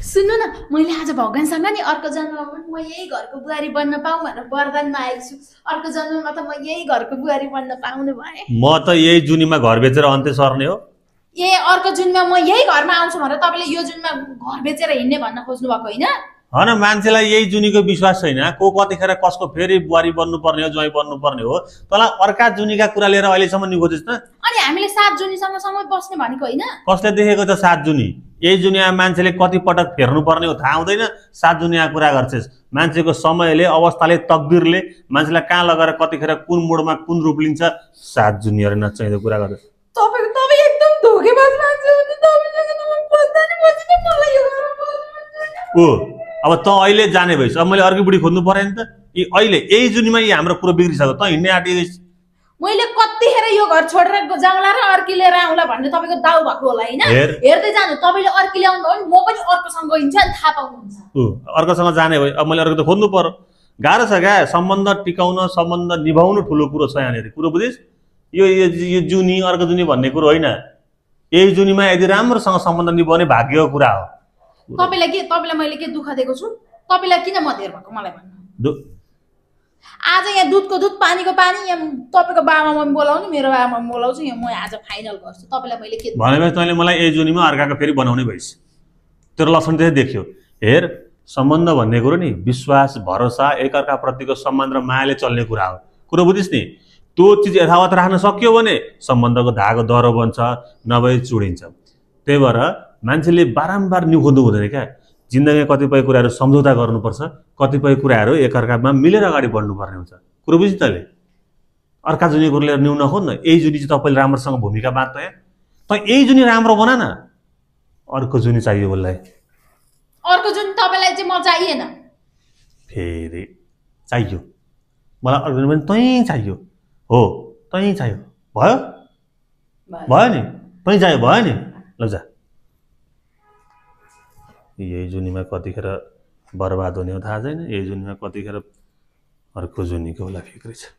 सुन्नु न मैले आज भगवानसँग नि अर्को जन्ममा पनि म यही घरको बुहारी बन्न पाऊँ भनेर वरदान मागेको छु। अर्को जन्ममा त म यही घरको बुहारी बन्न पाउने भए। म त यही जुनीमा घर बेचेर अन्त्य सर्ने हो। ए अर्को जुनमा म यही घरमा आउँछु भनेर तपाईँले यो जुनमा घर बेचेर हिँड्ने भन्न खोज्नु भएको होइन? होइन, मान्छेलाई यही जुनीको विश्वास छैन। को कतिखेर कसको फेरि बुहारी बन्नुपर्ने हो, ज्वाइँ बन्नुपर्ने हो। तँलाई अर्का जुनीका कुरा लिएर अहिलेसम्म निखोजिस् न। अनि हामीले 7 जुनीसँग सँगै बस्ने भनेको होइन? कसले देखेको त 7 जुनी? यही जुनिया मान्छेले कति पटक फेर्नुपर्ने हो थाहा हुँदैन। 7 जुनिया कुरा गर्छस्। मान्छेको समयले, अवस्थाले, तकदिरले मान्छेलाई कहाँ लगेर कतिखेर कुन मोडमा कुन रूप लिन्छ 7 जुनियाले नचाहिँदो कुरा गर्छ। तपाईँ एकदम धोकेबाज मान्छे हो नि। तपाईसँग त म बस्दा नि बस्दिनँ, मलाई यो घरमा बस्नु। ओ अब त अहिले जाने भइस्। अब मैले अर्को बुढी खोज्नु पर्यो नि त। यी अहिले यही जुनीमा यी हाम्रो कुरो बिग्रिसक्यो। त हिँड्ने आँटिस। मैले कतिखेर यो घर छोडेर जाउँला र अर्की लिएर आउँला भन्ने तपाईँको दाउ भएको होला होइन? हेर्दै जानु। तपाईँले अर्की ल्याउनु भयो भने म पनि अर्कोसँग गइन्छ नि, थाहा पाउनुहुन्छ। अर्कोसँग जाने भयो। अब मैले अर्को त खोज्नु पर्यो। गाह्रो छ क्या। सम्बन्ध टिकाउन, सम्बन्ध निभाउनु ठुलो कुरो छ यहाँनिर। कुरो बुझिस्? यो जुनी अर्को जुनी भन्ने कुरो होइन। यही जुनीमा यदि राम्रोसँग सम्बन्ध निभाउने भाग्यको कुरा हो। तपाईँलाई मैले के दुःख दिएको छु? तपाईँलाई किन मधेर भएको मलाई भन्नु? आज यहाँ दुधको दुध, पानीको पानी, यहाँ तपाईँको बाबा मम्मी बोलाउनु, मेरो बाबा मम्मी बोलाउँछु। यहाँ म आज फाइनल गर्छु। तपाईँलाई मैले के भनेपछि तैँले मलाई यही जुनीमा अर्काको फेरि बनाउने भइस्। तेरो लक्षण त्यसै देखियो। हेर, सम्बन्ध भन्ने कुरो नि विश्वास, भरोसा, एकअर्काप्रतिको सम्मान र मायाले चल्ने कुरा हो। कुरो बुझिस् नि? त्यो चिज यथावत राख्न सक्यो भने सम्बन्धको धागो दह्रो बन्छ, नभए चुडिन्छ। त्यही भएर मान्छेले बारम्बार निखोज्नु हुँदैन क्या। जिन्दगीमा कतिपय कुराहरू सम्झौता गर्नुपर्छ, कतिपय कुराहरू एकअर्कामा मिलेर अगाडि बढ्नुपर्ने हुन्छ। कुरो बुझिस् तैँले? अर्का जुनी कुरो लिएर न्यु नखोज्न। यही जुनी चाहिँ तपाईँले राम्रोसँग भूमिका बाँध्नु यहाँ। त यही जुनी राम्रो बना न। अर्को जुनी चाहियो उसलाई। अर्को जुनी तपाईँलाई चाहिँ म चाहिएन। फेरि चाहियो मलाई अर्को जुनी पनि तैँ चाहियो। हो तैँ चाहियो। भयो भयो नि? तैँ चाहियो भयो नि? ल जा। यही जुनीमा कतिखेर बर्बाद हुने हो थाहा छैन। यही जुनीमा कतिखेर अर्को जुनीको होला फिक्री छ।